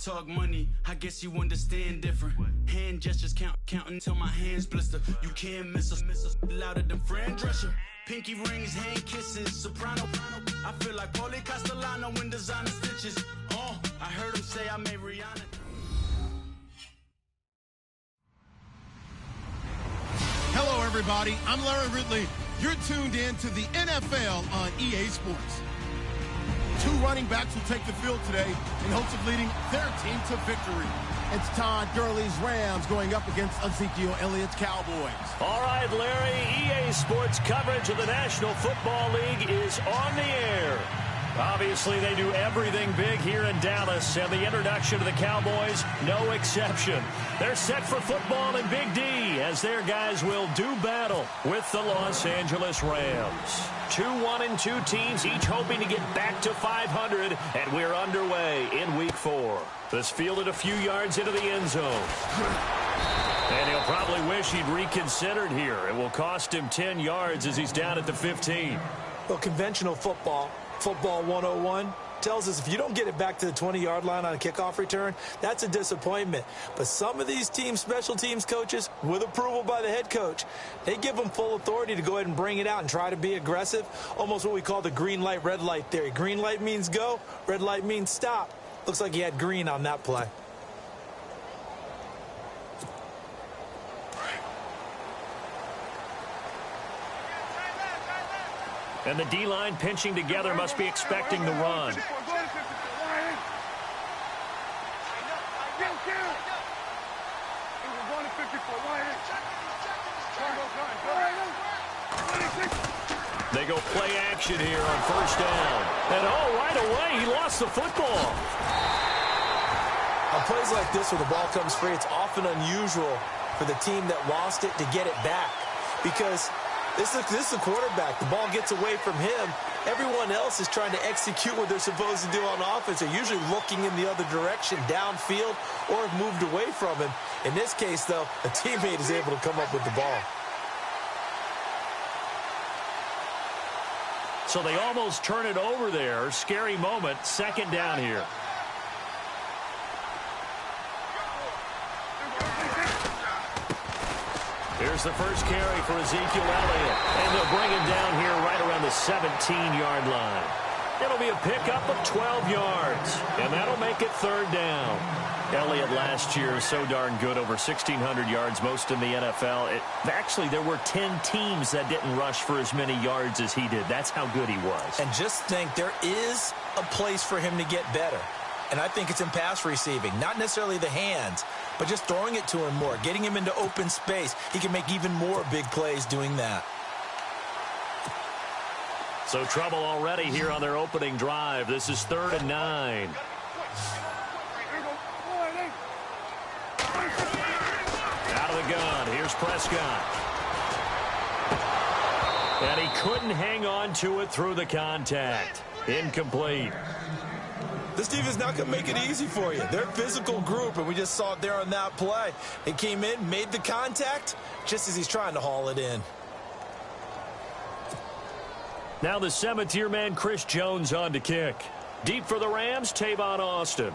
talk money, I guess you understand different. Hand gestures counting till my hands blister. You can't miss us louder than Fran Drescher. Pinky rings, hand kisses, soprano. I feel like Paulie Castellano in designer stitches. Oh, I heard him say I made Rihanna. Hello, everybody. I'm Larry Ridley. You're tuned in to the NFL on EA Sports. Two running backs will take the field today in hopes of leading their team to victory. It's Todd Gurley's Rams going up against Ezekiel Elliott's Cowboys. All right, Larry, EA Sports coverage of the National Football League is on the air. Obviously, they do everything big here in Dallas, and the introduction to the Cowboys, no exception. They're set for football in Big D, as their guys will do battle with the Los Angeles Rams. 2-1-2 teams, each hoping to get back to 500, and we're underway in Week 4. This fielded a few yards into the end zone. And he'll probably wish he'd reconsidered here. It will cost him 10 yards as he's down at the 15. Well, conventional football 101, tells us if you don't get it back to the 20-yard line on a kickoff return, that's a disappointment. But some of these teams, special teams coaches, with approval by the head coach, they give them full authority to go ahead and bring it out and try to be aggressive, almost what we call the green light, red light theory. Green light means go, red light means stop. Looks like he had green on that play. And the D-line pinching together must be expecting the run. They go play action here on first down. And right away, he lost the football. On plays like this where the ball comes free, it's often unusual for the team that lost it to get it back. Because this is the quarterback. The ball gets away from him. Everyone else is trying to execute what they're supposed to do on offense. They're usually looking in the other direction, downfield, or have moved away from him. In this case, though, a teammate is able to come up with the ball. So they almost turn it over there. Scary moment. Second down here. Here's the first carry for Ezekiel Elliott. And they'll bring him down here right around the 17-yard line. It'll be a pickup of 12 yards. And that'll make it third down. Elliott last year so darn good, over 1,600 yards, most in the NFL. Actually, there were 10 teams that didn't rush for as many yards as he did. That's how good he was. And just think, there is a place for him to get better. And I think it's in pass receiving. Not necessarily the hands, but just throwing it to him more, getting him into open space. He can make even more big plays doing that. So trouble already here on their opening drive. This is 3rd and 9. Out of the gun. Here's Prescott. And he couldn't hang on to it through the contact. Incomplete. This team is not going to make it easy for you. They're a physical group, and we just saw it there on that play. They came in, made the contact, just as he's trying to haul it in. Now the 7th-year man, Chris Jones, on to kick. Deep for the Rams, Tavon Austin.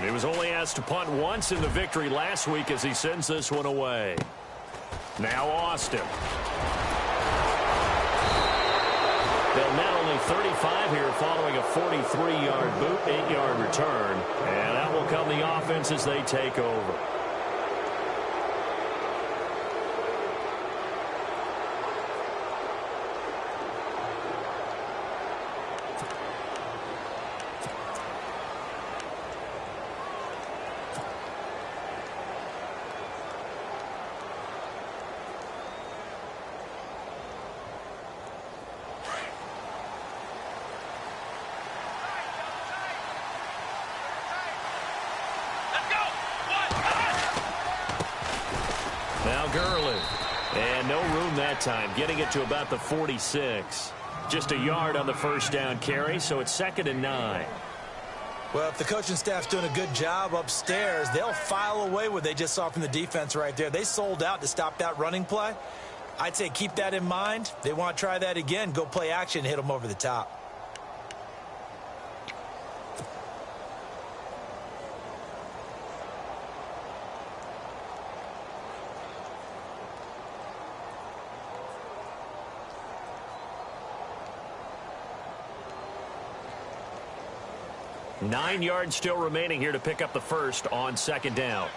He was only asked to punt once in the victory last week as he sends this one away. Now Austin. They'll net only 35 here following a 43-yard boot, 8-yard return. And that will come the offense as they take over. Now Gurley. And no room that time, getting it to about the 46. Just a yard on the first down carry, so it's 2nd and 9. Well, if the coaching staff's doing a good job upstairs, they'll file away what they just saw from the defense right there. They sold out to stop that running play. I'd say keep that in mind. They want to try that again. Go play action and hit them over the top. Nine yards still remaining here to pick up the first on second down.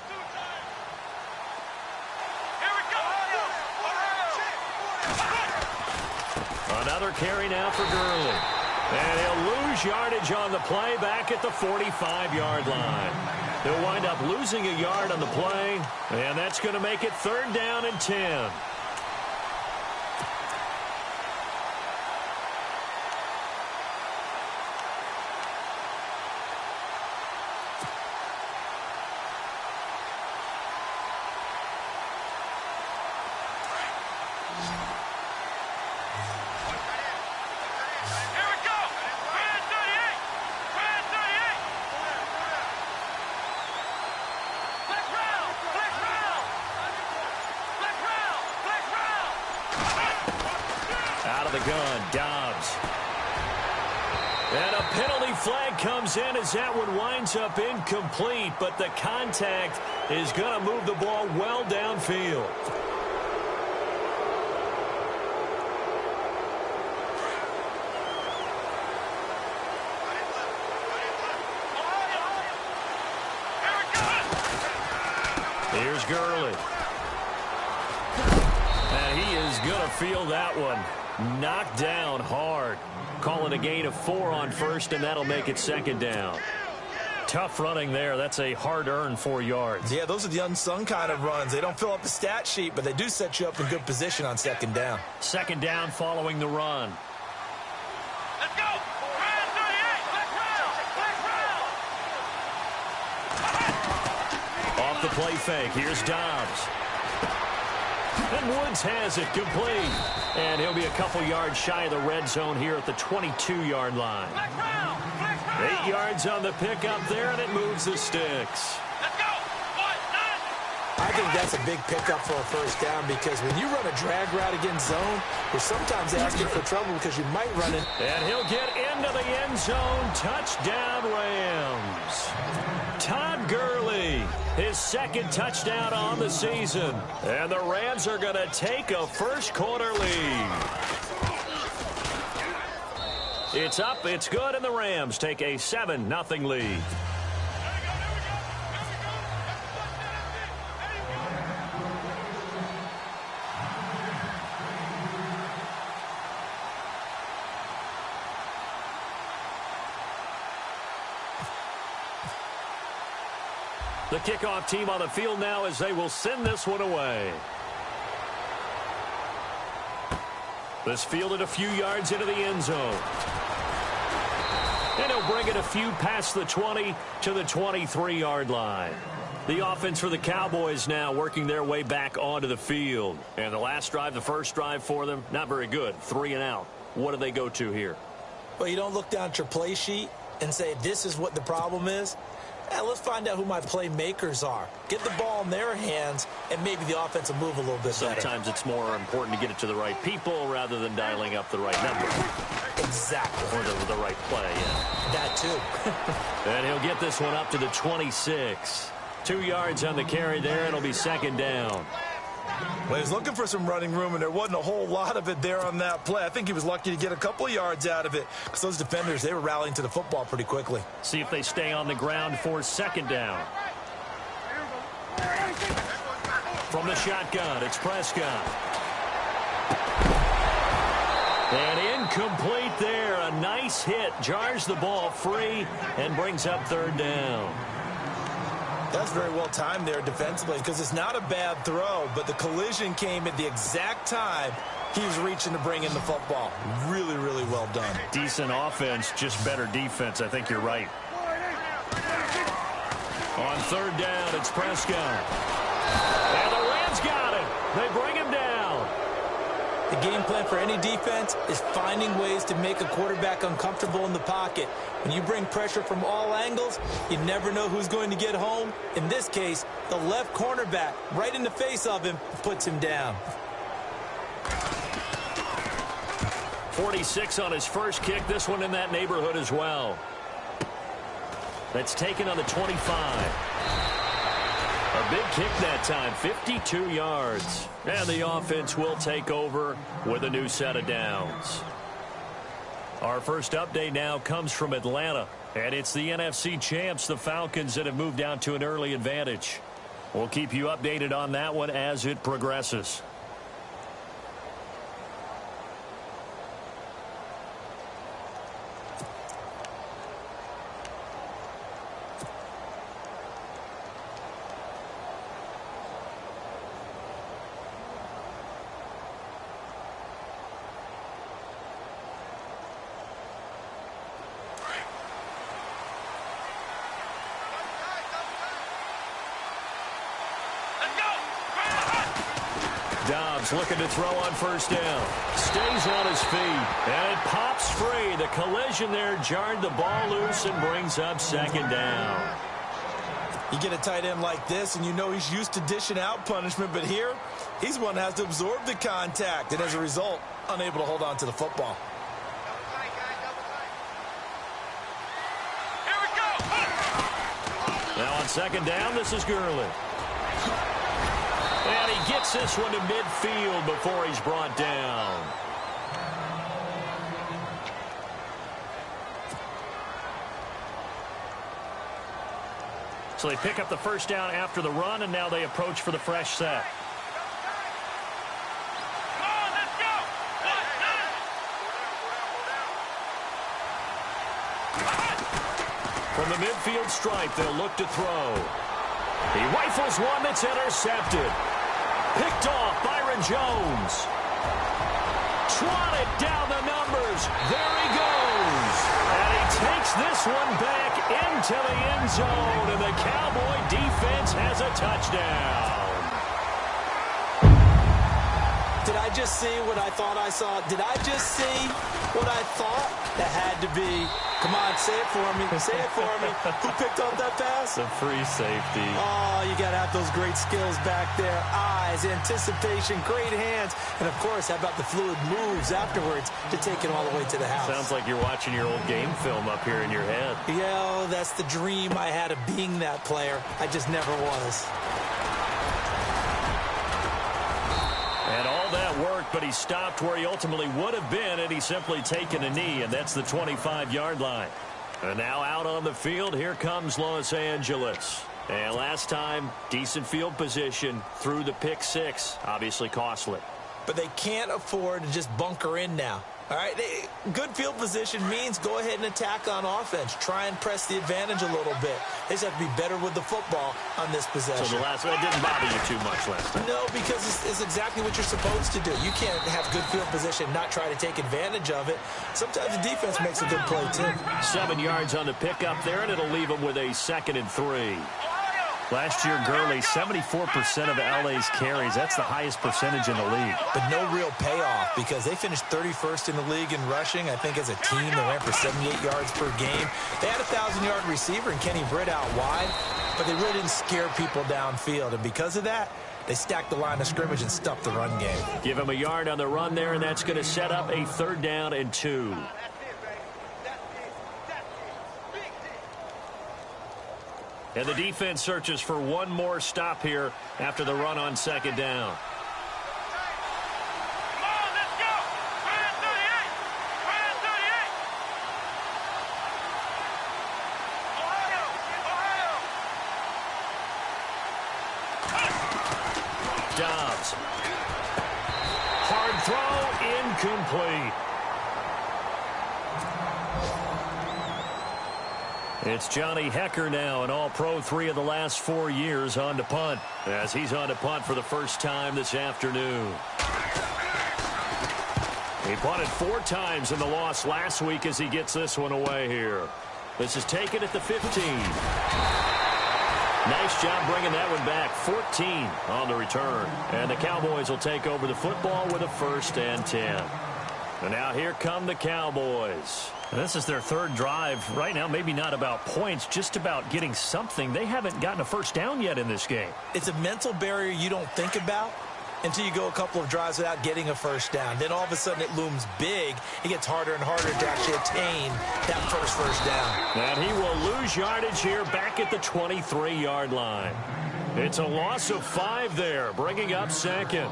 Another carry now for Gurley. And he'll lose yardage on the play back at the 45-yard line. He'll wind up losing a yard on the play, and that's going to make it 3rd down and 10. Dobbs. And a penalty flag comes in as that one winds up incomplete, but the contact is going to move the ball well downfield. Here's Gurley. And he is going to feel that one. Knocked down hard. Calling a gain of 4 on first, and that'll make it 2nd down. Tough running there. That's a hard-earned 4 yards. Yeah, those are the unsung kind of runs. They don't fill up the stat sheet, but they do set you up in good position on 2nd down. 2nd down following the run. Let's go! Brand 38! Black Off the play fake. Here's Dobbs. And Woods has it complete. And he'll be a couple yards shy of the red zone here at the 22-yard line. 8 yards on the pickup there, and it moves the sticks. Let's go! I think that's a big pickup for a 1st down, because when you run a drag route against zone, you're sometimes asking for trouble because you might run it. And he'll get into the end zone. Touchdown, Rams. Todd Gurley, his 2nd touchdown on the season. And the Rams are going to take a first-quarter lead. It's up, it's good, and the Rams take a 7-0 lead. The kickoff team on the field now as they will send this one away. This fielded a few yards into the end zone. And he'll bring it a few past the 20 to the 23-yard line. The offense for the Cowboys now working their way back onto the field. And the last drive, the first drive for them, not very good. 3 and out. What do they go to here? Well, you don't look down at your play sheet and say, this is what the problem is. Let's find out who my playmakers are. Get the ball in their hands, and maybe the offense will move a little bit better. Sometimes it's more important to get it to the right people rather than dialing up the right number. Exactly. Or the right play, yeah. That too. And he'll get this one up to the 26. 2 yards on the carry there. It'll be 2nd down. Well, he's looking for some running room, and there wasn't a whole lot of it there on that play. I think he was lucky to get a couple of yards out of it, because those defenders, they were rallying to the football pretty quickly. See if they stay on the ground for 2nd down. From the shotgun, it's Prescott. And incomplete there. A nice hit. Jars the ball free and brings up 3rd down. That's very well timed there defensively, because it's not a bad throw, but the collision came at the exact time he was reaching to bring in the football. Really, really well done. Decent offense, just better defense. I think you're right. On 3rd down, it's Prescott. And the Rams got it. They bring him down. The game plan for any defense is finding ways to make a quarterback uncomfortable in the pocket. When you bring pressure from all angles, you never know who's going to get home. In this case, the left cornerback right in the face of him puts him down. 46 on his first kick. This one in that neighborhood as well. That's taken on the 25. A big kick that time, 52 yards. And the offense will take over with a new set of downs. Our first update now comes from Atlanta. And it's the NFC champs, the Falcons, that have moved down to an early advantage. We'll keep you updated on that one as it progresses. Looking to throw on first down. Stays on his feet. And it pops free. The collision there jarred the ball loose and brings up second down. You get a tight end like this, and you know he's used to dishing out punishment. But here, he's one that has to absorb the contact. And as a result, unable to hold on to the football. Here we go. Now on second down, this is Gurley. And he gets this one to midfield before he's brought down. So they pick up the first down after the run, and now they approach for the fresh set. Come on, let's go. From the midfield stripe, they'll look to throw. He rifles one that's intercepted. Picked off Byron Jones. Trotted down the numbers. There he goes. And he takes this one back into the end zone. And the Cowboy defense has a touchdown. Did I just see what I thought I saw? Did I just see what I thought? That had to be. Come on, say it for me. Say it for me. Who picked up that pass? The free safety. Oh, you got to have those great skills back there. Eyes, anticipation, great hands. And, of course, how about the fluid moves afterwards to take it all the way to the house? Sounds like you're watching your old game film up here in your head. Yeah, that's the dream I had of being that player. I just never was. And all that worked, but he stopped where he ultimately would have been had he simply taken a knee, and that's the 25-yard line. And now out on the field, here comes Los Angeles. And last time, decent field position through the pick six, obviously costly. But they can't afford to just bunker in now. All right, good field position means go ahead and attack on offense. Try and press the advantage a little bit. They just have to be better with the football on this possession. So the last one didn't bother you too much last time? No, because it's exactly what you're supposed to do. You can't have good field position, not try to take advantage of it. Sometimes the defense makes a good play, too. 7 yards on the pickup there, and it'll leave them with a 2nd and 3. Last year, Gurley, 74% of LA's carries. That's the highest percentage in the league. But no real payoff because they finished 31st in the league in rushing. I think as a team, they ran for 78 yards per game. They had a 1,000-yard receiver in Kenny Britt out wide, but they really didn't scare people downfield. And because of that, they stacked the line of scrimmage and stuffed the run game. Give him a yard on the run there, and that's going to set up a 3rd down and 2. And the defense searches for one more stop here after the run on 2nd down. Come on, let's go. Ryan 38. Ryan 38. Ohio. Dobbs. Hard throw, incomplete. It's Johnny Hecker now, an all-pro 3 of the last 4 years on to punt, as he's on to punt for the first time this afternoon. He punted 4 times in the loss last week as he gets this one away here. This is taken at the 15. Nice job bringing that one back. 14 on the return. And the Cowboys will take over the football with a 1st and 10. And now here come the Cowboys. This is their 3rd drive. Right now, maybe not about points, just about getting something. They haven't gotten a 1st down yet in this game. It's a mental barrier you don't think about until you go a couple of drives without getting a first down. Then all of a sudden it looms big. It gets harder and harder to actually attain that first down. And he will lose yardage here back at the 23-yard line. It's a loss of 5 there, bringing up second.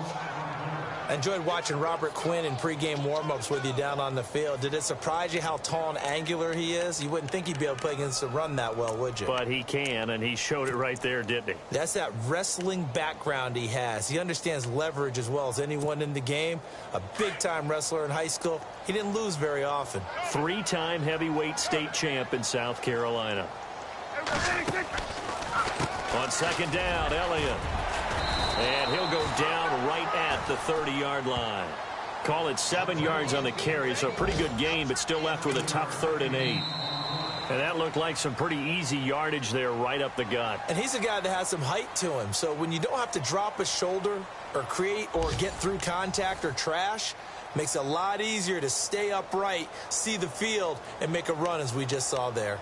I enjoyed watching Robert Quinn in pregame warm-ups with you down on the field. Did it surprise you how tall and angular he is? You wouldn't think he'd be able to play against the run that well, would you? But he can, and he showed it right there, didn't he? That's that wrestling background he has. He understands leverage as well as anyone in the game. A big-time wrestler in high school. He didn't lose very often. 3-time heavyweight state champ in South Carolina. On second down, Elliott. And he'll go down right at the 30-yard line. Call it 7 yards on the carry, so a pretty good gain, but still left with a tough 3rd and 8. And that looked like some pretty easy yardage there right up the gut. And he's a guy that has some height to him, so when you don't have to drop a shoulder or create or get through contact or trash, makes it a lot easier to stay upright, see the field, and make a run as we just saw there.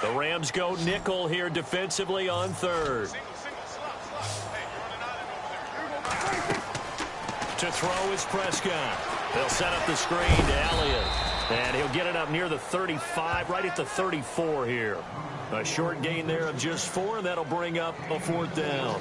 The Rams go nickel here defensively on 3rd. To throw is Prescott. They'll set up the screen to Elliott. And he'll get it up near the 35, right at the 34 here. A short gain there of just 4, and that'll bring up a 4th down.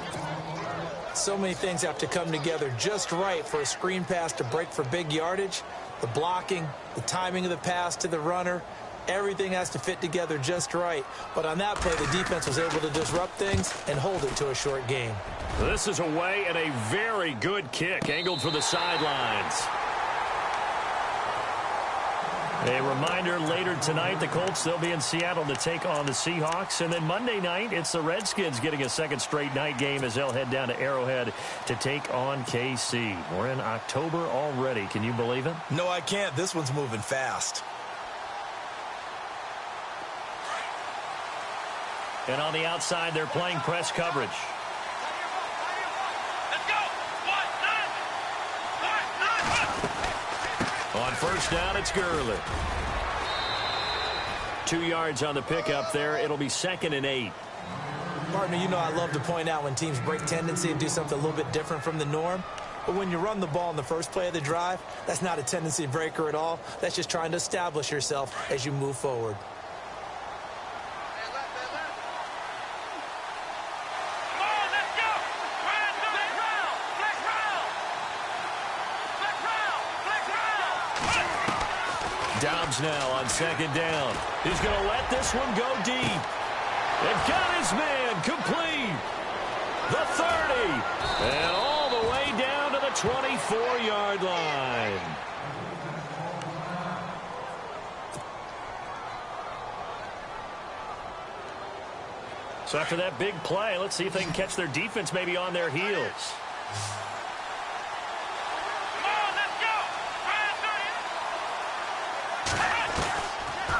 So many things have to come together just right for a screen pass to break for big yardage. The blocking, the timing of the pass to the runner, everything has to fit together just right. But on that play, the defense was able to disrupt things and hold it to a short gain. This is away and a very good kick, angled for the sidelines. A reminder, later tonight, the Colts, they'll be in Seattle to take on the Seahawks. And then Monday night, it's the Redskins getting a second straight night game as they'll head down to Arrowhead to take on KC. We're in October already. Can you believe it? No, I can't. This one's moving fast. And on the outside, they're playing press coverage. Let's go. 1, 9, 1. On first down, it's Gurley. 2 yards on the pickup there. It'll be 2nd and 8. Partner, you know I love to point out when teams break tendency and do something a little bit different from the norm. But when you run the ball in the first play of the drive, that's not a tendency breaker at all. That's just trying to establish yourself as you move forward. Dobbs now on second down. He's going to let this one go deep. And got his man complete. The 30. And all the way down to the 24-yard line. So after that big play, let's see if they can catch their defense maybe on their heels.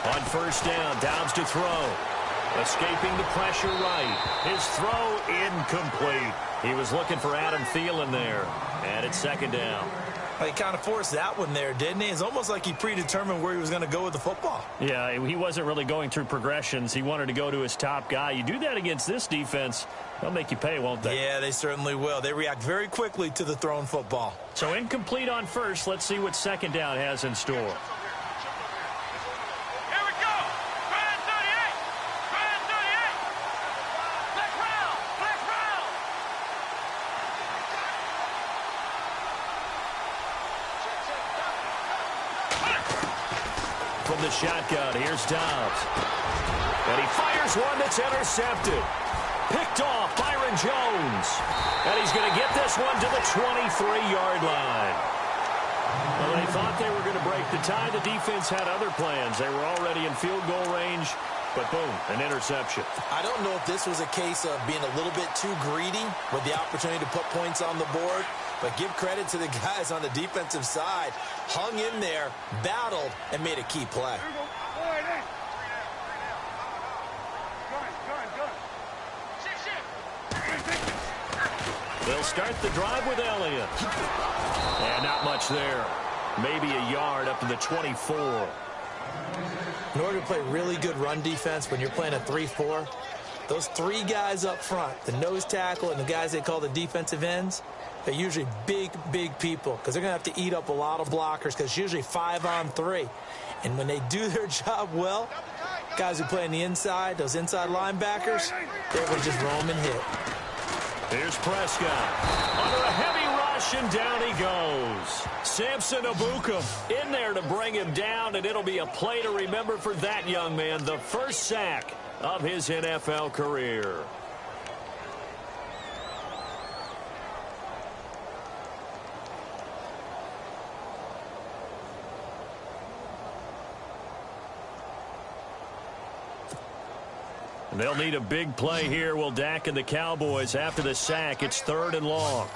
On first down, Dobbs to throw. Escaping the pressure right. His throw incomplete. He was looking for Adam Thielen there. And it's second down. Well, he kind of forced that one there, didn't he? It's almost like he predetermined where he was going to go with the football. Yeah, he wasn't really going through progressions. He wanted to go to his top guy. You do that against this defense, they'll make you pay, won't they? Yeah, they certainly will. They react very quickly to the thrown football. So incomplete on first. Let's see what second down has in store. From the shotgun, here's Dobbs. And he fires one that's intercepted. Picked off Byron Jones. And he's going to get this one to the 23-yard line. Well, they thought they were going to break the tie. The defense had other plans. They were already in field goal range. But boom, an interception. I don't know if this was a case of being a little bit too greedy with the opportunity to put points on the board. But give credit to the guys on the defensive side. Hung in there, battled, and made a key play. They'll start the drive with Elliott. And not much there. Maybe a yard up to the 24. In order to play really good run defense when you're playing a 3-4, those three guys up front, the nose tackle and the guys they call the defensive ends, they're usually big, big people because they're going to have to eat up a lot of blockers because it's usually 5-on-3. And when they do their job well, guys who play on the inside, those inside linebackers, they're going to just roam and hit. Here's Prescott under a heavy rush, and down he goes. Samson Abuka in there to bring him down, and it'll be a play to remember for that young man, the first sack of his NFL career. And they'll need a big play here. Will Dak and the Cowboys after the sack. It's 3rd and long.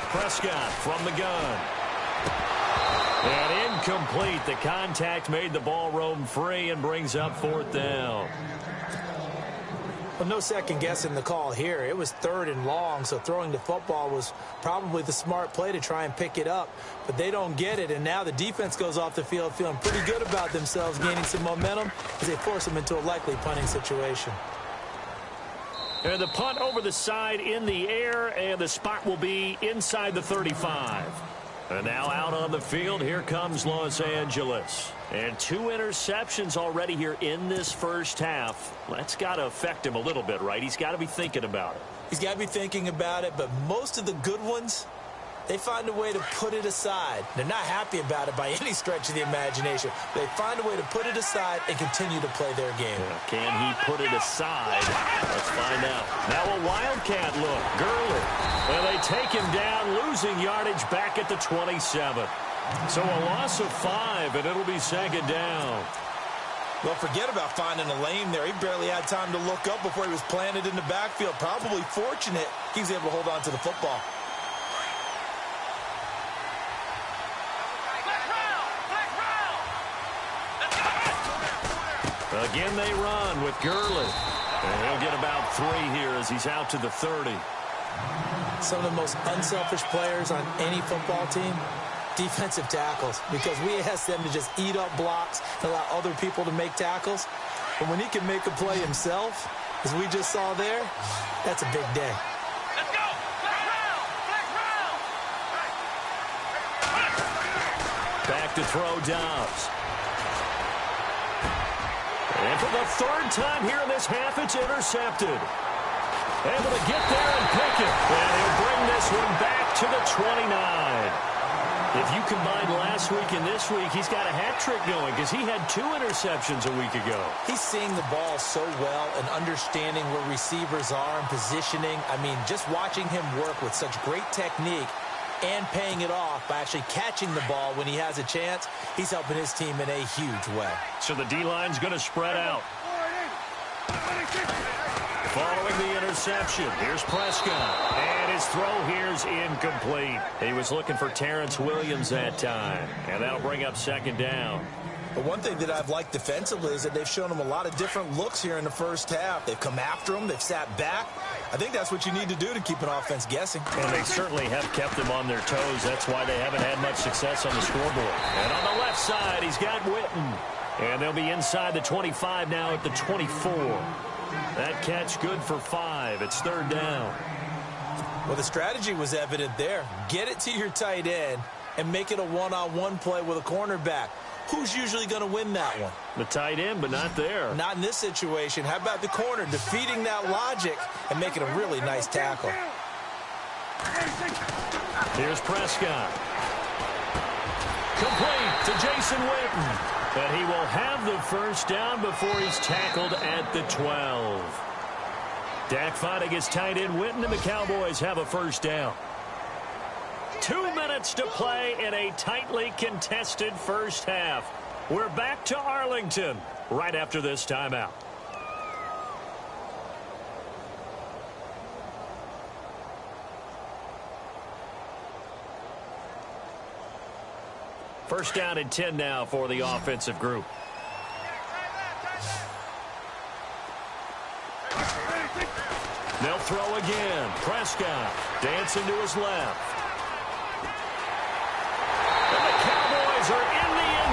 Prescott from the gun. And incomplete. The contact made the ball roam free and brings up 4th down. Well, no second guessing the call here. It was 3rd and long, so throwing the football was probably the smart play to try and pick it up. But they don't get it, and now the defense goes off the field feeling pretty good about themselves, gaining some momentum as they force them into a likely punting situation. And the punt over the side in the air, and the spot will be inside the 35. And now out on the field, here comes Los Angeles. And 2 interceptions already here in this first half. That's got to affect him a little bit, right? He's got to be thinking about it. He's got to be thinking about it, but most of the good ones, they find a way to put it aside. They're not happy about it by any stretch of the imagination. They find a way to put it aside and continue to play their game. Can he put it aside? Let's find out. Now a Wildcat look. Gurley. Well, they take him down, losing yardage back at the 27. So a loss of 5, and it'll be 2nd down. Well, forget about finding a lane there. He barely had time to look up before he was planted in the backfield. Probably fortunate he was able to hold on to the football. Again, they run with Gurley. And he'll get about 3 here as he's out to the 30. Some of the most unselfish players on any football team, defensive tackles, because we ask them to just eat up blocks and allow other people to make tackles. But when he can make a play himself, as we just saw there, that's a big day. Let's go! Black round! Back to throw Dobbs. And for the 3rd time here in this half, it's intercepted. Able to get there and pick it. And he'll bring this one back to the 29. If you combine last week and this week, he's got a hat trick going because he had 2 interceptions a week ago. He's seeing the ball so well and understanding where receivers are and positioning. I mean, just watching him work with such great technique and paying it off by actually catching the ball when he has a chance, he's helping his team in a huge way. So the D-line's going to spread out. Following the interception, here's Prescott. And his throw here's incomplete. He was looking for Terrence Williams that time. And that'll bring up 2nd down. But one thing that I've liked defensively is that they've shown him a lot of different looks here in the first half. They've come after him. They've sat back. I think that's what you need to do to keep an offense guessing. And they certainly have kept them on their toes. That's why they haven't had much success on the scoreboard. And on the left side, he's got Witten. And they'll be inside the 25 now at the 24. That catch good for 5. It's 3rd down. Well, the strategy was evident there. Get it to your tight end and make it a one-on-one play with a cornerback. Who's usually going to win that one? The tight end, but not there. Not in this situation. How about the corner defeating that logic and making a really nice tackle? Here's Prescott. Complete to Jason Witten. But he will have the first down before he's tackled at the 12. Dak fighting his tight end Witten, and the Cowboys have a first down. 2 minutes to play in a tightly contested first half. We're back to Arlington right after this timeout. First down and 10 now for the offensive group. They'll throw again. Prescott dancing to his left.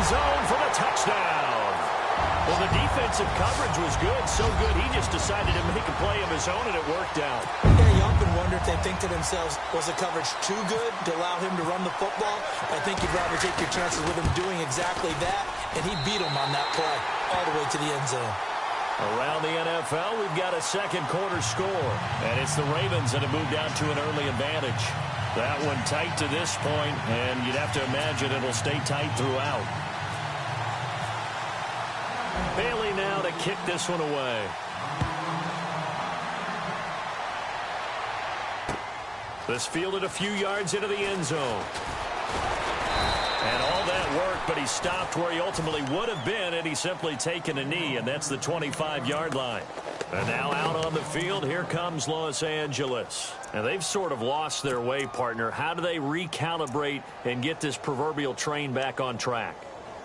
end zone for the touchdown. Well, the defensive coverage was good, so good he just decided to make a play of his own, and it worked out. Yeah, you often wonder if they think to themselves, was the coverage too good to allow him to run the football? I think you'd rather take your chances with him doing exactly that, and he beat him on that play all the way to the end zone. Around the NFL, we've got a second quarter score, and it's the Ravens that have moved out to an early advantage. That one tight to this point, and you'd have to imagine it'll stay tight throughout. Bailey now to kick this one away. This fielded a few yards into the end zone. And all that work, but he stopped where he ultimately would have been had he simply taken a knee, and that's the 25-yard line. And now out on the field, here comes Los Angeles. And they've sort of lost their way, partner. How do they recalibrate and get this proverbial train back on track?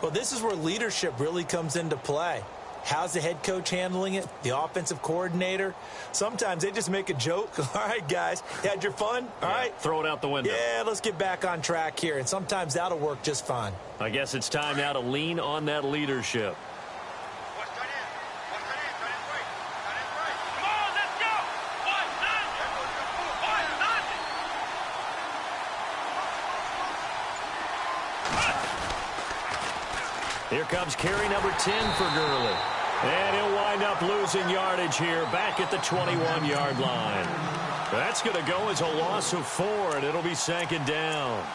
Well, this is where leadership really comes into play. How's the head coach handling it? The offensive coordinator? Sometimes they just make a joke. All right, guys, had your fun? All right. Throw it out the window. Yeah, let's get back on track here. And sometimes that'll work just fine. I guess it's time now to lean on that leadership. Come on, let's go. Here comes carry number 10 for Gurley. And he'll wind up losing yardage here back at the 21-yard line. That's going to go as a loss of 4, and it'll be second down.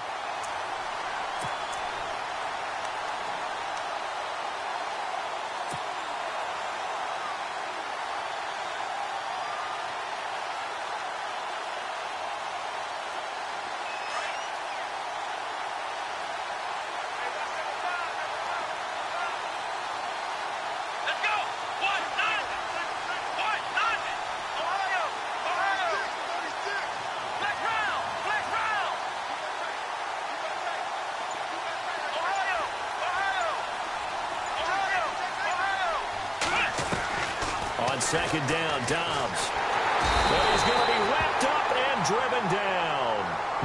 Second down, Dobbs. But he's going to be wrapped up and driven down.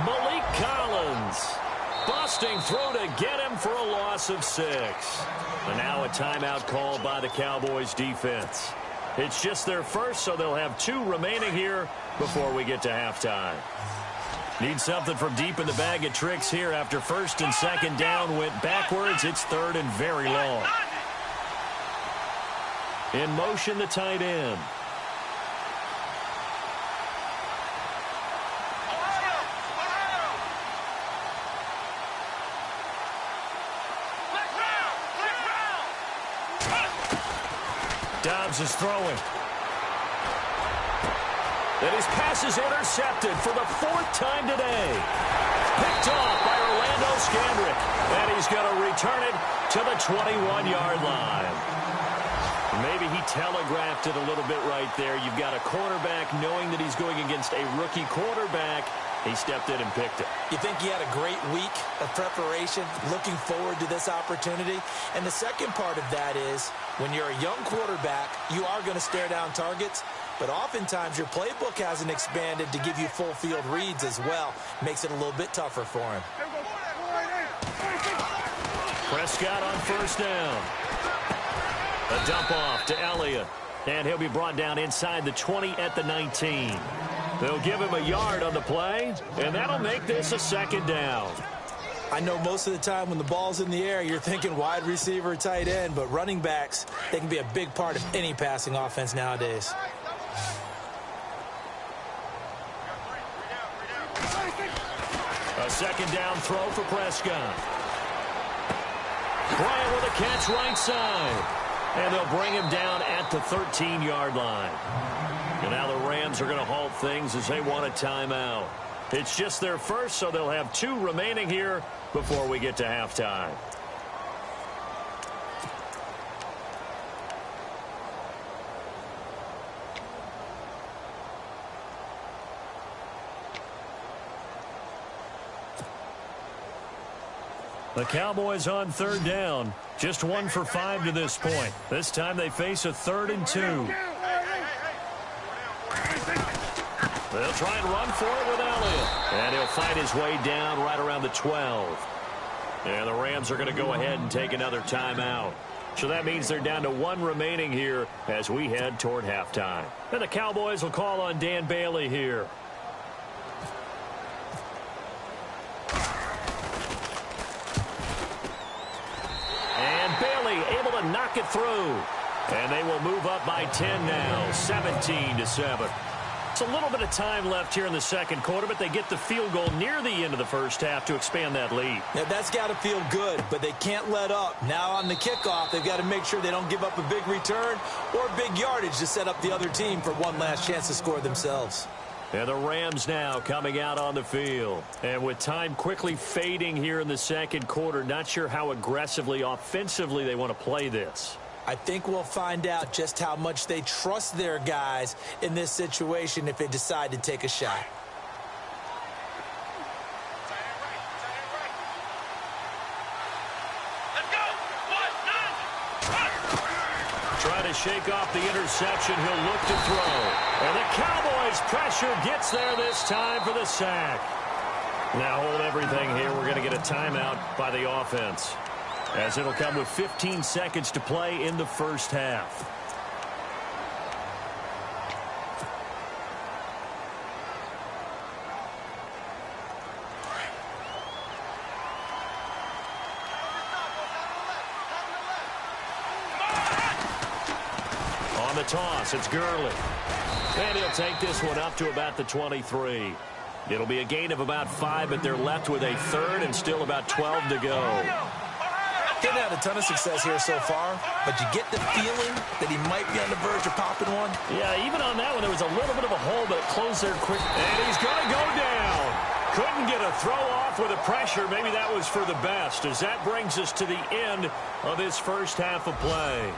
Malik Collins busting through to get him for a loss of 6. And now a timeout called by the Cowboys defense. It's just their first, so they'll have 2 remaining here before we get to halftime. Need something from deep in the bag of tricks here after first and second down went backwards. It's third and very long. In motion, the tight end. Dobbs is throwing. Then his pass is intercepted for the 4th time today. Picked off by Orlando Scandrick. And he's going to return it to the 21-yard line. Maybe he telegraphed it a little bit right there. You've got a quarterback knowing that he's going against a rookie quarterback. He stepped in and picked it. You think he had a great week of preparation, looking forward to this opportunity? And the second part of that is, when you're a young quarterback, you are going to stare down targets, but oftentimes your playbook hasn't expanded to give you full field reads as well. Makes it a little bit tougher for him. Prescott on first down. A dump off to Elliott. And he'll be brought down inside the 20 at the 19. They'll give him a yard on the play, and that'll make this a second down. I know most of the time when the ball's in the air, you're thinking wide receiver, tight end, but running backs, they can be a big part of any passing offense nowadays. A second down throw for Prescott. Bryant with a catch right side. And they'll bring him down at the 13-yard line. And now the Rams are going to halt things as they want a timeout. It's just their first, so they'll have 2 remaining here before we get to halftime. The Cowboys on third down. Just 1 for 5 to this point. This time they face a 3rd and 2. They'll try and run for it with Elliott. And he'll fight his way down right around the 12. And the Rams are going to go ahead and take another timeout. So that means they're down to one remaining here as we head toward halftime. And the Cowboys will call on Dan Bailey here. And Bailey able to knock it through. And they will move up by 10 now, 17-7. It's a little bit of time left here in the second quarter, but they get the field goal near the end of the first half to expand that lead. Yeah, that's got to feel good, but they can't let up. Now on the kickoff, they've got to make sure they don't give up a big return or big yardage to set up the other team for one last chance to score themselves. And the Rams now coming out on the field. And with time quickly fading here in the second quarter, not sure how aggressively, offensively they want to play this. I think we'll find out just how much they trust their guys in this situation if they decide to take a shot. Let's go. Trying to shake off the interception. He'll look to throw. And the Cowboys' pressure gets there this time for the sack. Now hold everything here. We're going to get a timeout by the offense, as it'll come with 15 seconds to play in the first half. On the toss, it's Gurley. And he'll take this one up to about the 23. It'll be a gain of about 5, but they're left with a third and still about 12 to go. Didn't have a ton of success here so far, but you get the feeling that he might be on the verge of popping one. Yeah, even on that one, there was a little bit of a hole, but it closed there quick. And he's going to go down. Couldn't get a throw off with the pressure. Maybe that was for the best, as that brings us to the end of this first half of play.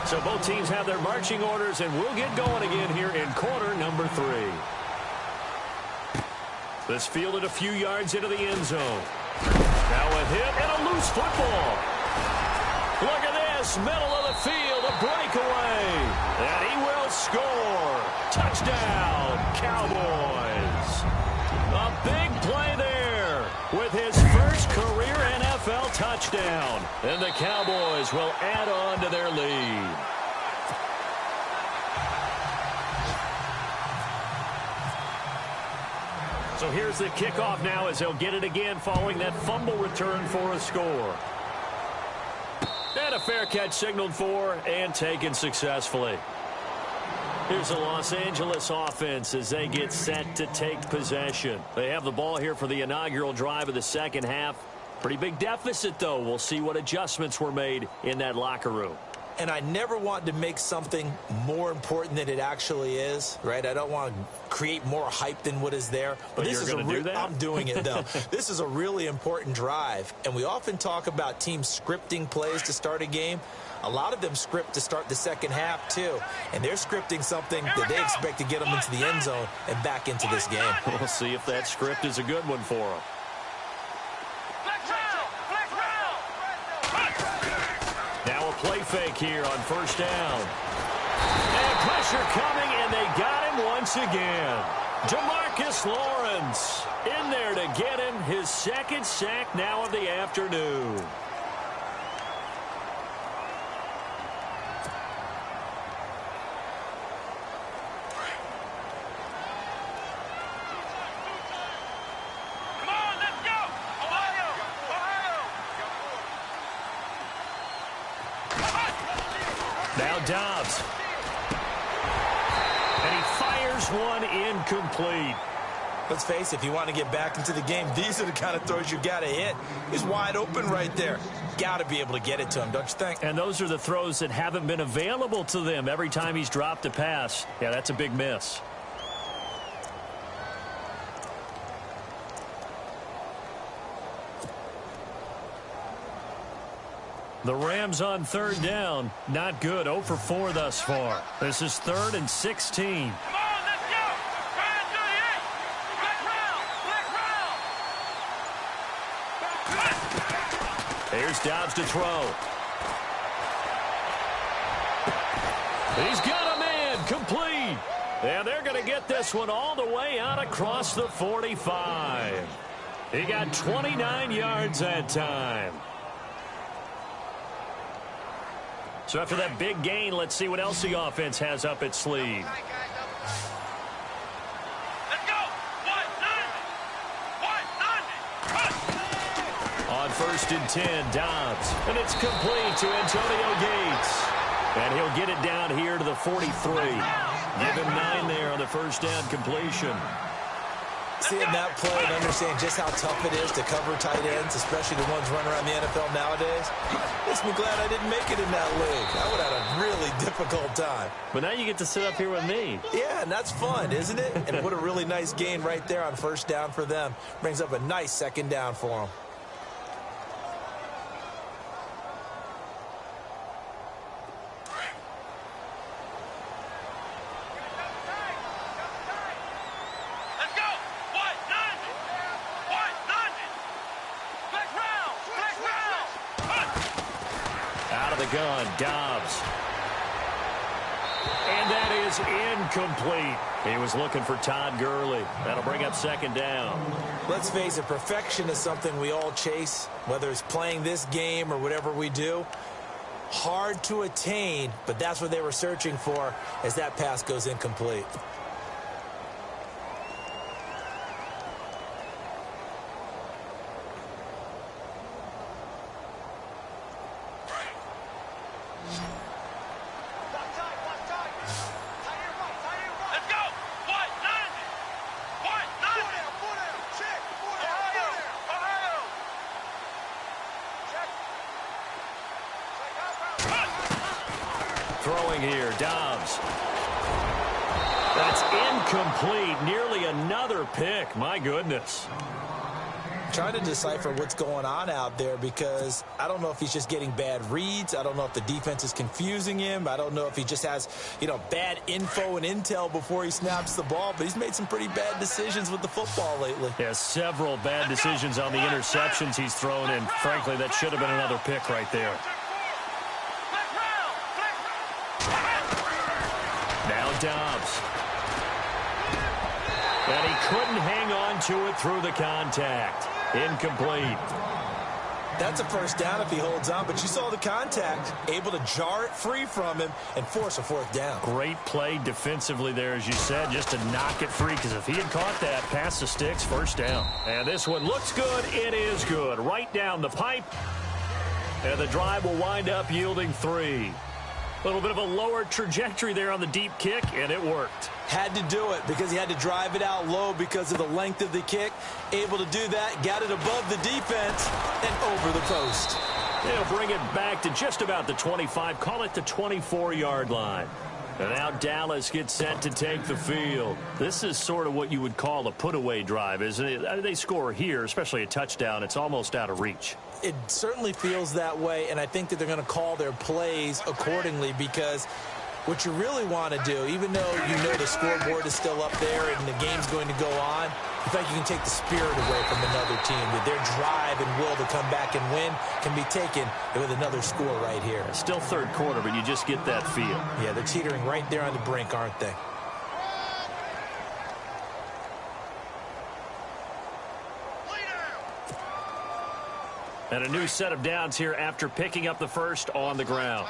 So both teams have their marching orders, and we'll get going again here in quarter number 3. This fielded a few yards into the end zone. Now a hit and a loose football. Look at this, middle of the field, a breakaway. And he will score. Touchdown, Cowboys. A big play there with his first career NFL touchdown. And the Cowboys will add on to their lead. So here's the kickoff now as they'll get it again following that fumble return for a score. And a fair catch signaled for and taken successfully. Here's the Los Angeles offense as they get set to take possession. They have the ball here for the inaugural drive of the second half. Pretty big deficit, though. We'll see what adjustments were made in that locker room. And I never want to make something more important than it actually is, right? I don't want to create more hype than what is there. But this is going to do that? I'm doing it, though. This is a really important drive. And we often talk about teams scripting plays to start a game. A lot of them script to start the second half, too. And they're scripting something that they expect to get them into the end zone and back into this game. We'll see if that script is a good one for them. Now a play fake here on first down. And pressure coming, and they got him once again. Demarcus Lawrence in there to get him his second sack now of the afternoon. Now Dobbs. And he fires one incomplete. Let's face it, if you want to get back into the game, these are the kind of throws you got to hit. He's wide open right there. Got to be able to get it to him, don't you think? And those are the throws that haven't been available to them every time he's dropped a pass. Yeah, that's a big miss. The Rams on third down. Not good. 0 for 4 thus far. This is 3rd and 16. Come on, let's go. Ryan 38. Here's Dobbs to throw. He's got a man. Complete. And they're going to get this one all the way out across the 45. He got 29 yards that time. So after that big gain, let's see what else the offense has up its sleeve. On 1st and 10, Dobbs. And it's complete to Antonio Gates. And he'll get it down here to the 43. Give him 9 there on the first down completion. Seeing that play and understand just how tough it is to cover tight ends, especially the ones running around the NFL nowadays, makes me glad I didn't make it in that league. I would have had a really difficult time. But now you get to sit up here with me. Yeah, and that's fun, isn't it? And what a really nice gain right there on first down for them. Brings up a nice second down for them. Gun, Dobbs. And that is incomplete. He was looking for Todd Gurley. That'll bring up second down. Let's face it, perfection is something we all chase, whether it's playing this game or whatever we do. Hard to attain, but that's what they were searching for as that pass goes incomplete. Throwing here, Dobbs. That's incomplete. Nearly another pick. My goodness. Trying to decipher what's going on out there because I don't know if he's just getting bad reads. I don't know if the defense is confusing him. I don't know if he just has, bad info and intel before he snaps the ball. But he's made some pretty bad decisions with the football lately. Yeah, several bad decisions on the interceptions he's thrown in. Frankly, that should have been another pick right there. Now Dobbs. And he couldn't hang on to it through the contact. Incomplete. That's a first down if he holds on, but you saw the contact, able to jar it free from him and force a fourth down. Great play defensively there, as you said, just to knock it free, because if he had caught that, past the sticks, first down. And this one looks good. It is good. Right down the pipe. And the drive will wind up yielding 3. A little bit of a lower trajectory there on the deep kick, and it worked. Had to do it because he had to drive it out low because of the length of the kick. Able to do that, got it above the defense, and over the post. They'll bring it back to just about the 25, call it the 24-yard line. And now Dallas gets set to take the field. This is sort of what you would call a put-away drive, isn't it? They score here, especially a touchdown. It's almost out of reach. It certainly feels that way, and I think that they're going to call their plays accordingly because what you really want to do, even though you know the scoreboard is still up there and the game's going to go on, you think you can take the spirit away from another team. That their drive and will to come back and win can be taken with another score right here. Still third quarter, but you just get that feel. Yeah, they're teetering right there on the brink, aren't they? And a new set of downs here after picking up the first on the ground.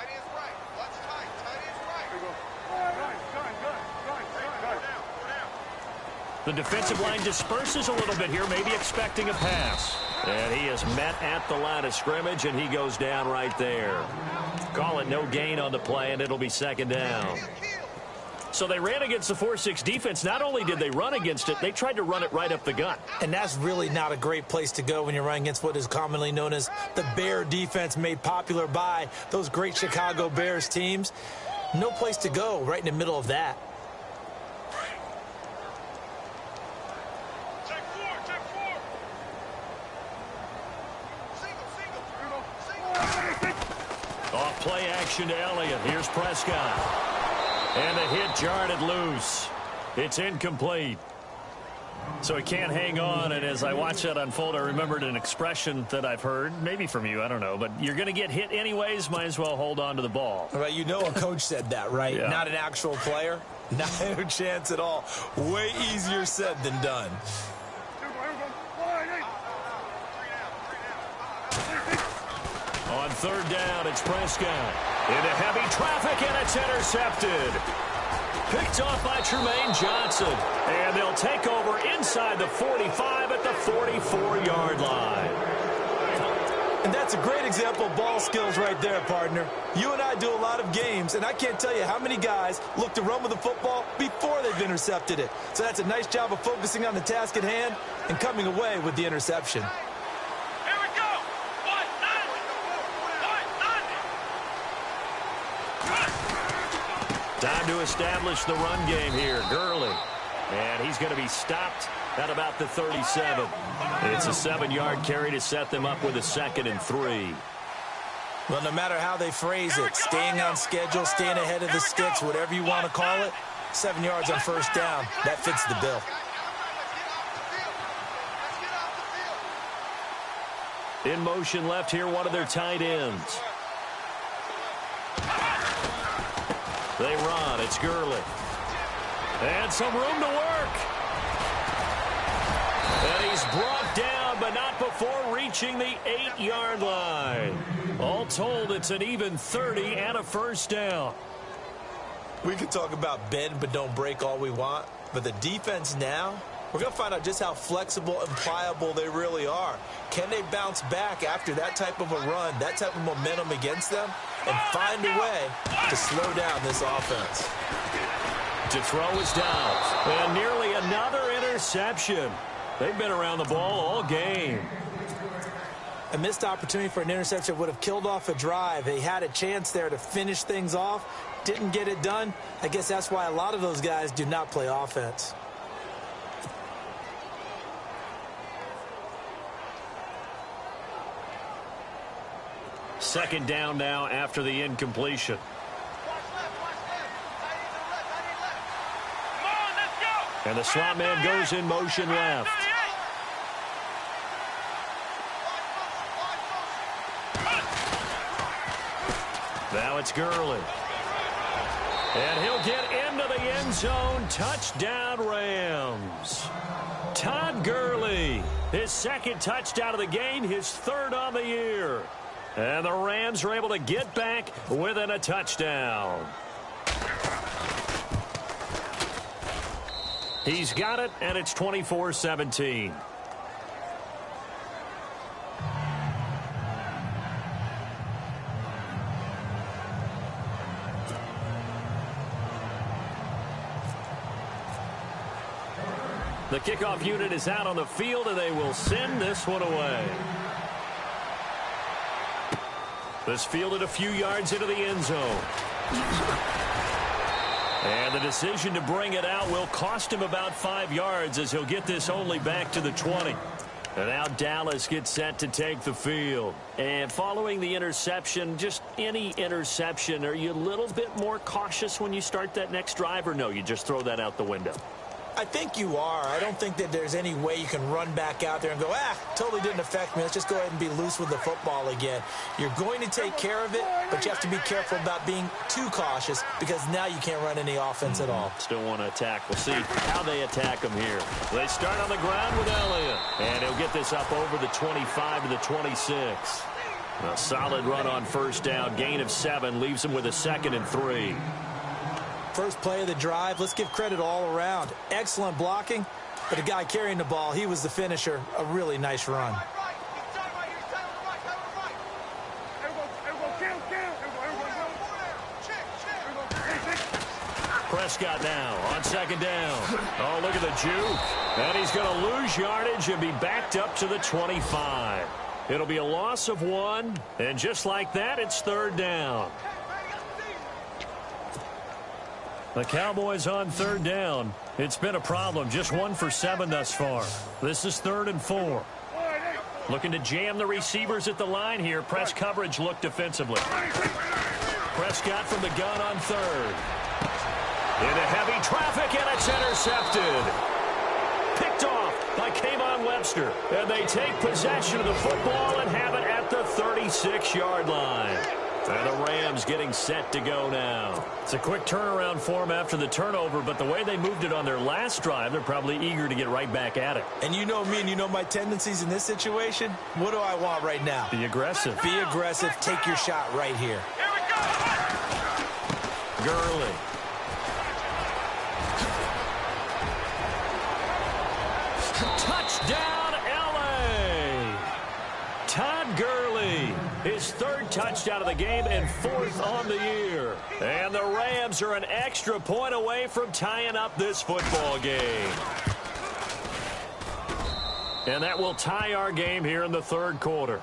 The defensive line disperses a little bit here, maybe expecting a pass. And he is met at the line of scrimmage, and he goes down right there. Call it no gain on the play, and it'll be second down. So they ran against the 4-6 defense. Not only did they run against it, they tried to run it right up the gut. And that's really not a great place to go when you're running against what is commonly known as the Bear defense, made popular by those great Chicago Bears teams. No place to go right in the middle of that. Off play action to Elliott. Here's Prescott. And the hit jarred it loose. It's incomplete. So he can't hang on, and as I watch that unfold, I remembered an expression that I've heard, maybe from you, I don't know, but you're going to get hit anyways, might as well hold on to the ball. Well, you know a coach said that, right? Yeah. Not an actual player. No chance at all. Way easier said than done. On third down, it's Prescott. Into heavy traffic, and it's intercepted. Picked off by Tremaine Johnson. And they'll take over inside the 45 at the 44-yard line. And that's a great example of ball skills right there, partner. You and I do a lot of games, and I can't tell you how many guys look to run with the football before they've intercepted it. So that's a nice job of focusing on the task at hand and coming away with the interception. Time to establish the run game here. Gurley. And he's going to be stopped at about the 37. It's a 7-yard carry to set them up with a 2nd and 3. Well, no matter how they phrase it, staying on schedule, staying ahead of the sticks, whatever you want to call it, 7 yards on first down, that fits the bill. In motion left here, one of their tight ends. They run. It's Gurley. And some room to work. And he's brought down, but not before reaching the 8-yard line. All told, it's an even 30 and a first down. We can talk about bend but don't break all we want, but the defense now, we're going to find out just how flexible and pliable they really are. Can they bounce back after that type of a run, that type of momentum against them, and find a way to slow down this offense? To throw is down. And nearly another interception. They've been around the ball all game. A missed opportunity for an interception would have killed off a drive. They had a chance there to finish things off. Didn't get it done. I guess that's why a lot of those guys do not play offense. Second down now after the incompletion. And the slot man goes in motion left. Now it's Gurley. And he'll get into the end zone. Touchdown, Rams. Todd Gurley, his 2nd touchdown of the game, his 3rd on the year. And the Rams are able to get back within a touchdown. He's got it, and it's 24-17. The kickoff unit is out on the field, and they will send this one away. This fielded a few yards into the end zone. And the decision to bring it out will cost him about 5 yards as he'll get this only back to the 20. And now Dallas gets set to take the field. And following the interception, just any interception, are you a little bit more cautious when you start that next drive, or no, you just throw that out the window? I think you are. I don't think that there's any way you can run back out there and go, totally didn't affect me. Let's just go ahead and be loose with the football again. You're going to take care of it, but you have to be careful about being too cautious because now you can't run any offense at all. Still want to attack. We'll see how they attack him here. They start on the ground with Elliott, and he'll get this up over the 25 to the 26. A solid run on first down. Gain of 7 leaves him with a 2nd and 3. First play of the drive, let's give credit all around. Excellent blocking, but the guy carrying the ball, he was the finisher. A really nice run. Prescott now on 2nd down. Oh, look at the juke. And he's going to lose yardage and be backed up to the 25. It'll be a loss of 1, and just like that, it's 3rd down. The Cowboys on 3rd down. It's been a problem. Just 1 for 7 thus far. This is 3rd and 4. Looking to jam the receivers at the line here. Press coverage look defensively. Prescott from the gun on 3rd. Into heavy traffic, and it's intercepted. Picked off by Kayvon Webster. And they take possession of the football and have it at the 36-yard line. And the Rams getting set to go now. It's a quick turnaround for them after the turnover, but the way they moved it on their last drive, they're probably eager to get right back at it. And you know me and you know my tendencies in this situation. What do I want right now? Be aggressive. Be aggressive. Take your shot right here. Here we go. Gurley. Touchdown, L.A. Todd Gurley. His third touchdown of the game and fourth on the year. And the Rams are an extra point away from tying up this football game. And that will tie our game here in the third quarter.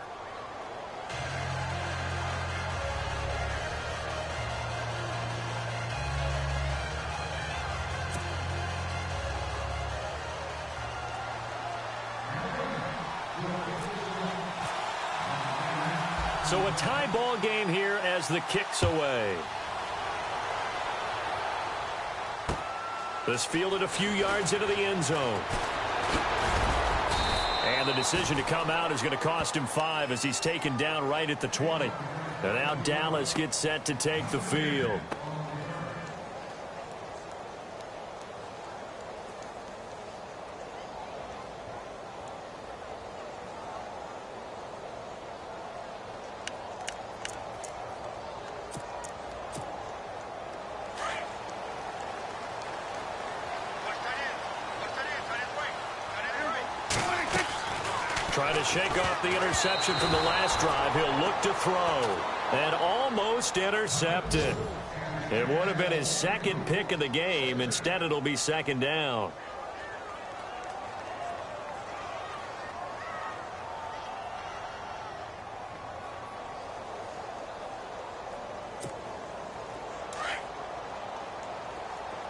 So a tie ball game here as the kick's away. This fielded a few yards into the end zone. And the decision to come out is going to cost him 5 as he's taken down right at the 20. And now Dallas gets set to take the field. Trying to shake off the interception from the last drive. He'll look to throw. And almost intercepted. It would have been his second pick of the game. Instead, it'll be second down.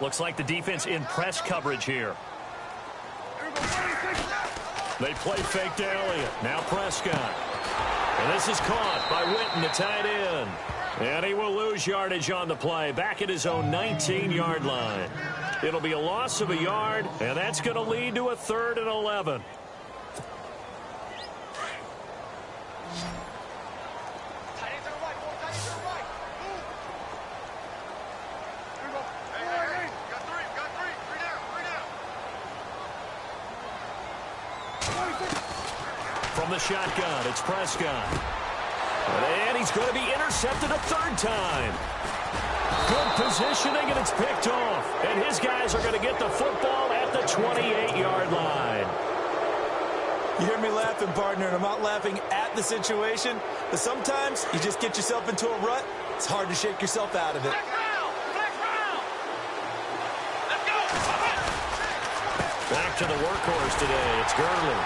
Looks like the defense in press coverage here. They play fake to Elliott. Now Prescott. And this is caught by Witten, the tight end. And he will lose yardage on the play. Back at his own 19-yard line. It'll be a loss of a yard, and that's going to lead to a 3rd and 11. From the shotgun, it's Prescott. And he's going to be intercepted a 3rd time. Good positioning, and it's picked off. And his guys are going to get the football at the 28-yard line. You hear me laughing, partner, and I'm not laughing at the situation. But sometimes you just get yourself into a rut. It's hard to shake yourself out of it. Back to the workhorse today. It's Gurley.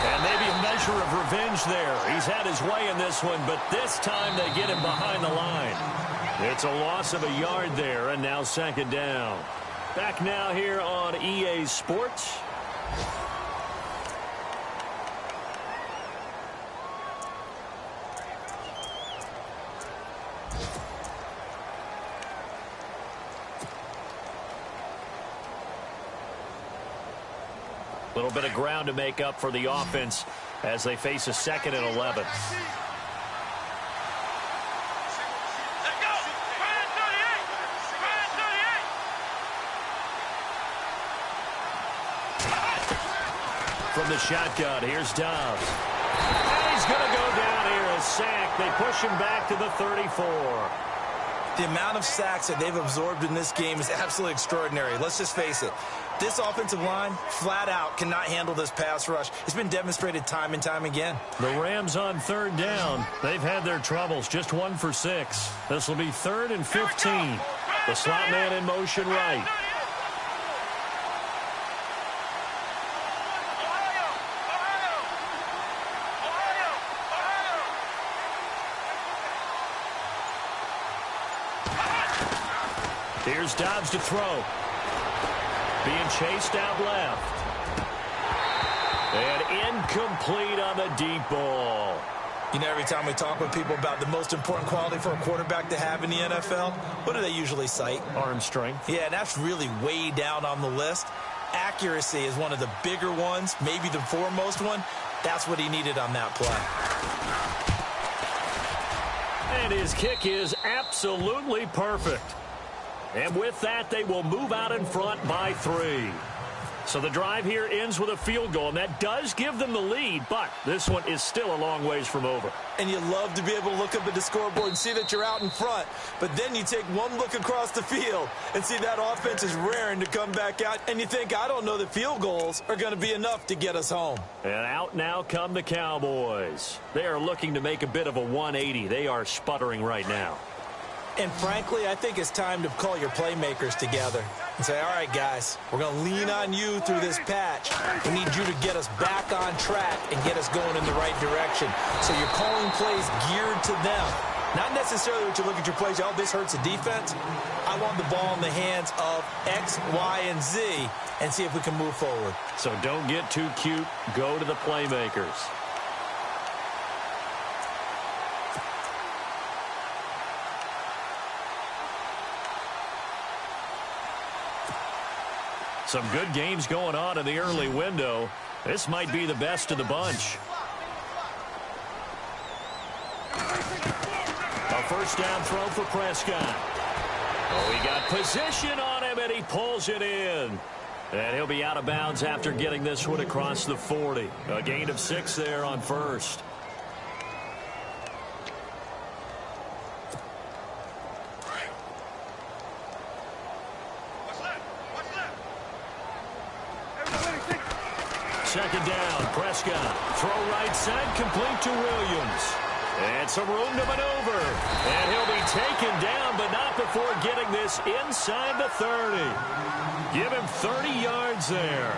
And maybe a measure of revenge there. He's had his way in this one, but this time they get him behind the line. It's a loss of a yard there, and now second down. Back now here on EA Sports. A little bit of ground to make up for the offense as they face a 2nd and 11. From the shotgun, here's Dobbs. And he's going to go down here, a sack. They push him back to the 34. The amount of sacks that they've absorbed in this game is absolutely extraordinary. Let's just face it. This offensive line, flat out, cannot handle this pass rush. It's been demonstrated time and time again. The Rams on 3rd down. They've had their troubles, just 1 for 6. This will be 3rd and 15. The slot man in motion right. Here's Dobbs to throw. Being chased out left. And incomplete on the deep ball. You know, every time we talk with people about the most important quality for a quarterback to have in the NFL, what do they usually cite? Arm strength. Yeah, that's really way down on the list. accuracy is one of the bigger ones, maybe the foremost one. That's what he needed on that play. And his kick is absolutely perfect. And with that, they will move out in front by 3. So the drive here ends with a field goal, and that does give them the lead, but this one is still a long ways from over. And you love to be able to look up at the scoreboard and see that you're out in front, but then you take one look across the field and see that offense is raring to come back out, and you think, I don't know that field goals are going to be enough to get us home. And out now come the Cowboys. They are looking to make a bit of a 180. They are sputtering right now. And frankly, I think it's time to call your playmakers together and say, all right, guys, we're going to lean on you through this patch. We need you to get us back on track and get us going in the right direction. So you're calling plays geared to them. Not necessarily what you look at your plays, oh, this hurts the defense. I want the ball in the hands of X, Y, and Z and see if we can move forward. So don't get too cute. Go to the playmakers. Some good games going on in the early window. This might be the best of the bunch. A first down throw for Prescott. Oh, he got position on him, and he pulls it in. And he'll be out of bounds after getting this one across the 40. A gain of 6 there on first. Second down, Prescott. Throw right side, complete to Williams. And some room to maneuver. And he'll be taken down, but not before getting this inside the 30. Give him 30 yards there.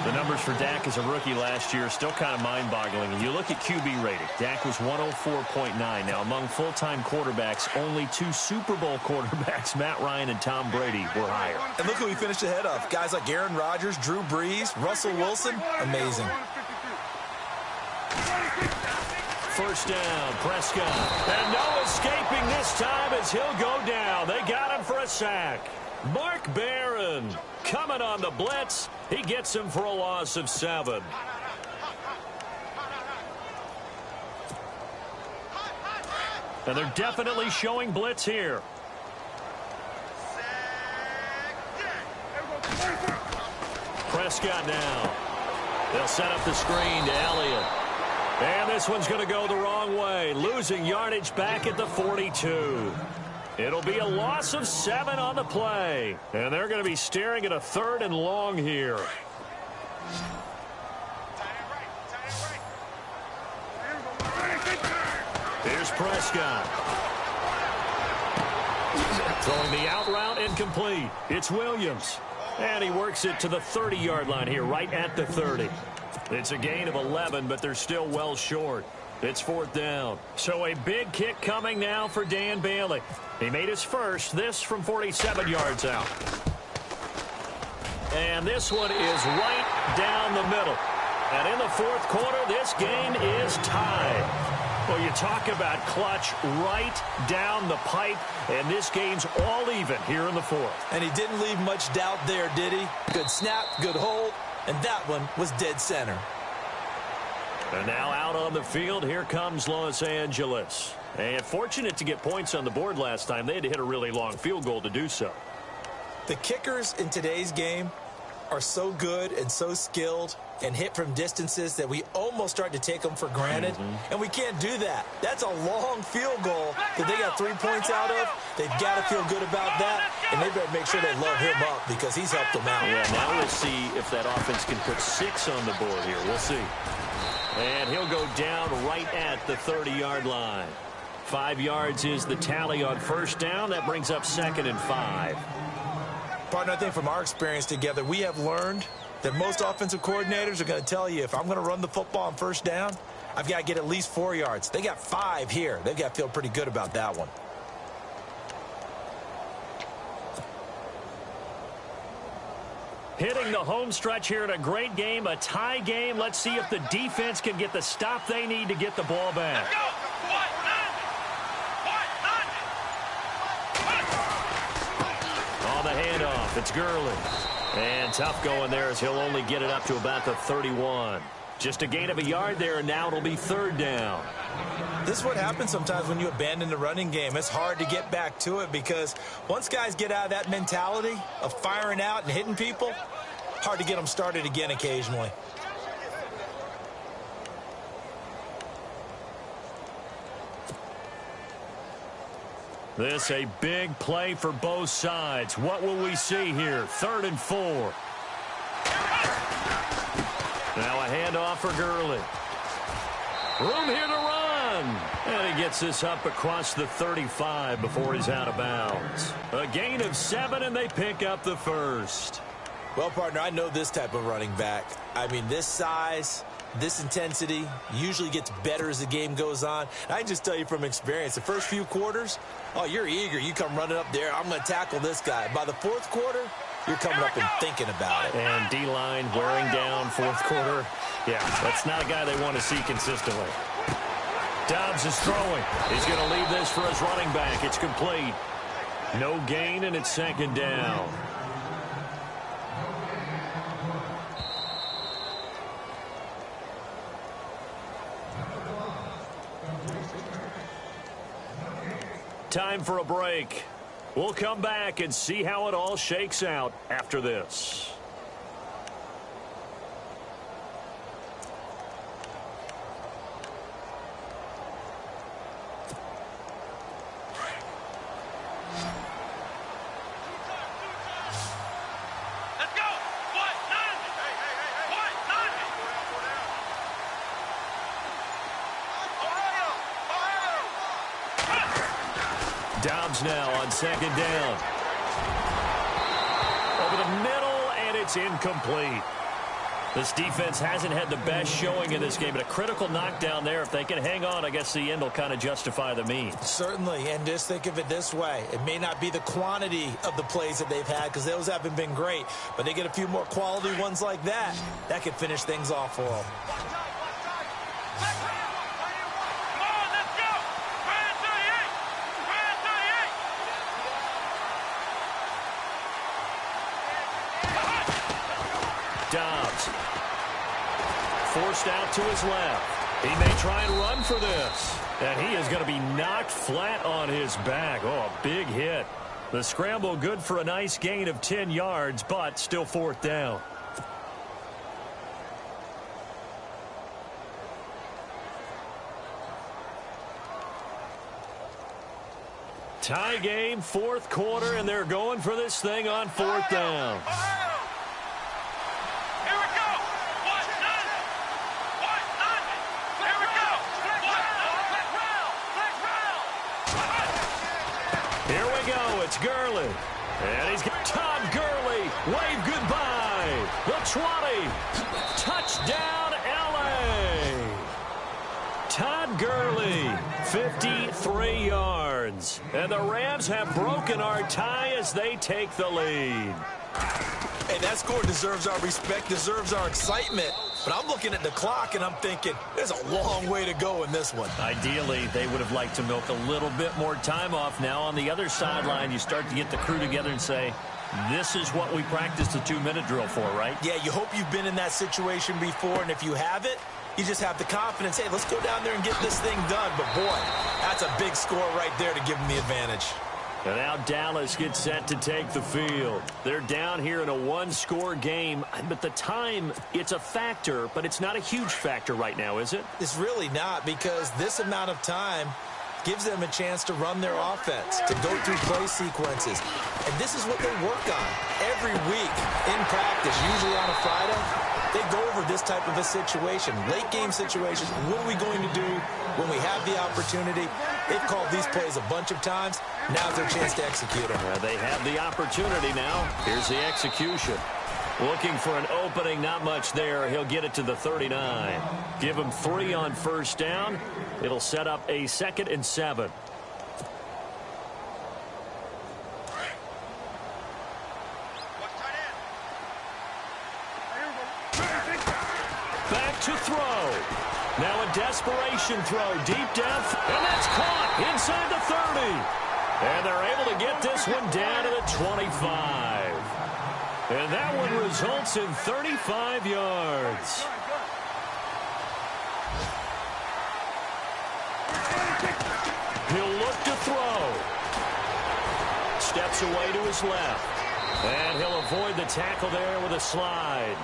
The numbers for Dak as a rookie last year are still kind of mind-boggling. And you look at QB rating. Dak was 104.9. Now, among full-time quarterbacks, only 2 Super Bowl quarterbacks, Matt Ryan and Tom Brady, were higher. And look who he finished ahead of. Guys like Aaron Rodgers, Drew Brees, Russell Wilson. Amazing. First down, Prescott. And no escaping this time as he'll go down. They got him for a sack. Mark Barron coming on the blitz. He gets him for a loss of 7. And they're definitely showing blitz here. Prescott now. They'll set up the screen to Elliott. And this one's going to go the wrong way. Losing yardage back at the 42. It'll be a loss of 7 on the play. And they're going to be staring at a 3rd and long here. Here's Prescott. Throwing the out route incomplete. It's Williams. And he works it to the 30-yard line here, right at the 30. It's a gain of 11, but they're still well short. It's 4th down. So a big kick coming now for Dan Bailey. He made his first, this from 47 yards out. And this one is right down the middle. And in the 4th quarter, this game is tied. Well, you talk about clutch right down the pipe, and this game's all even here in the 4th. And he didn't leave much doubt there, did he? Good snap, good hold, and that one was dead center. And now out on the field, here comes Los Angeles. And fortunate to get points on the board last time. They had to hit a really long field goal to do so. The kickers in today's game are so good and so skilled and hit from distances that we almost start to take them for granted. And we can't do that. That's a long field goal that they got 3 points out of. They've got to feel good about that, and they better make sure they load him up because he's helped them out. Yeah, now we'll see if that offense can put 6 on the board here. We'll see. And he'll go down right at the 30-yard line. 5 yards is the tally on first down. That brings up 2nd and 5. Partner, I think from our experience together, we have learned that most offensive coordinators are going to tell you, if I'm going to run the football on first down, I've got to get at least 4 yards. They got 5 here. They've got to feel pretty good about that one. Hitting the home stretch here in a great game, a tie game. Let's see if the defense can get the stop they need to get the ball back. On the handoff, it's Gurley. And tough going there as he'll only get it up to about the 31. Just a gain of a yard there, and now it'll be third down. This is what happens sometimes when you abandon the running game. It's hard to get back to it because once guys get out of that mentality of firing out and hitting people, hard to get them started again occasionally. This a big play for both sides. What will we see here? 3rd and 4. Now a handoff for Gurley. Room here to run. And he gets this up across the 35 before he's out of bounds. A gain of 7, and they pick up the first. Well, partner, I know this type of running back. I mean, this size, this intensity usually gets better as the game goes on. And I can just tell you from experience, the first few quarters, oh, you're eager. You come running up there. I'm going to tackle this guy. By the 4th quarter, you're coming up and thinking about it. And D-line wearing down 4th quarter. Yeah, that's not a guy they want to see consistently. Dobbs is throwing. He's going to leave this for his running back. It's complete. No gain, and it's 2nd down. Time for a break. We'll come back and see how it all shakes out after this. Let's go. What? None. What? None. Dobbs now on 2nd down. Over the middle, and it's incomplete. This defense hasn't had the best showing in this game, but a critical knockdown there. If they can hang on, I guess the end will kind of justify the means. Certainly, and just think of it this way. It may not be the quantity of the plays that they've had because those haven't been great, but they get a few more quality ones like that. That could finish things off for them. Dobbs forced out to his left. He may try and run for this. And he is going to be knocked flat on his back. Oh, a big hit. The scramble good for a nice gain of 10 yards, but still 4th down. Tie game, 4th quarter, and they're going for this thing on 4th down. It's Gurley. And he's got Todd Gurley. Wave goodbye. The 20. Touchdown, L.A. Todd Gurley, 53 yards. And the Rams have broken our tie as they take the lead. Hey, that score deserves our respect, deserves our excitement. But I'm looking at the clock, and I'm thinking, there's a long way to go in this one. Ideally, they would have liked to milk a little bit more time off. Now, on the other sideline, you start to get the crew together and say, this is what we practiced the 2-minute drill for, right? Yeah, you hope you've been in that situation before, and if you haven't, you just have the confidence, hey, let's go down there and get this thing done. But, boy, that's a big score right there to give them the advantage. And now Dallas gets set to take the field. They're down here in a 1-score game. But the time, it's a factor, but it's not a huge factor right now, is it? It's really not, because this amount of time gives them a chance to run their offense, to go through play sequences. And this is what they work on every week in practice, usually on a Friday. They go over this type of a situation, late game situations. What are we going to do when we have the opportunity? They've called these plays a bunch of times. Now's their chance to execute them. They have the opportunity now. Here's the execution. Looking for an opening, not much there. He'll get it to the 39. Give him 3 on 1st down. It'll set up a 2nd and 7. Back to throw. Now a desperation throw deep down. And that's caught inside the 30. And they're able to get this one down to the 25. And that one results in 35 yards. He'll look to throw. Steps away to his left. And he'll avoid the tackle there with a slide.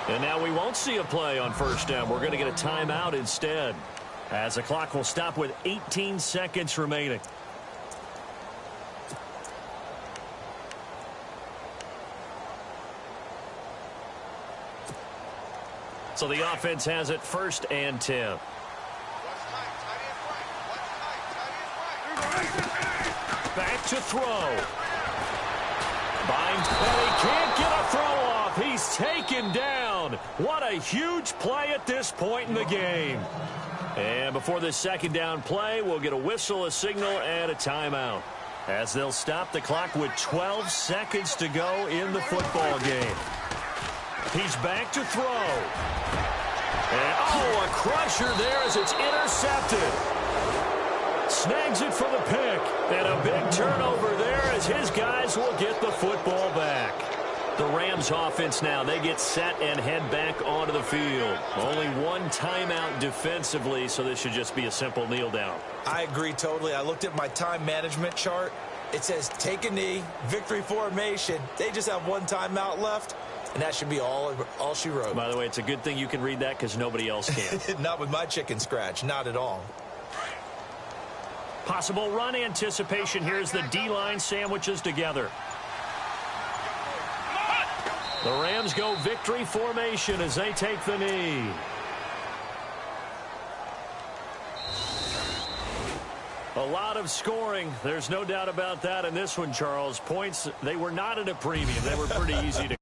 And now we won't see a play on first down. We're going to get a timeout instead, as the clock will stop with 18 seconds remaining. So the offense has it 1st and 10. Back to throw. Binds Petty, can't get a throw off. He's taken down. What a huge play at this point in the game. And before this second down play, we'll get a whistle, a signal, and a timeout, as they'll stop the clock with 12 seconds to go in the football game. He's back to throw. And, oh, a crusher there as it's intercepted. Snags it for the pick. And a big turnover there as his guys will get the football back. The Rams offense now, they get set and head back onto the field. Only one timeout defensively, so this should just be a simple kneel down. I agree totally. I looked at my time management chart. It says take a knee, victory formation. They just have one timeout left, and that should be all she wrote. By the way, it's a good thing you can read that because nobody else can. Not with my chicken scratch. Not at all. Possible run anticipation. Here's the D-line sandwiches together. The Rams go victory formation as they take the knee. A lot of scoring. There's no doubt about that in this one, Charles. Points, they were not at a premium. They were pretty easy to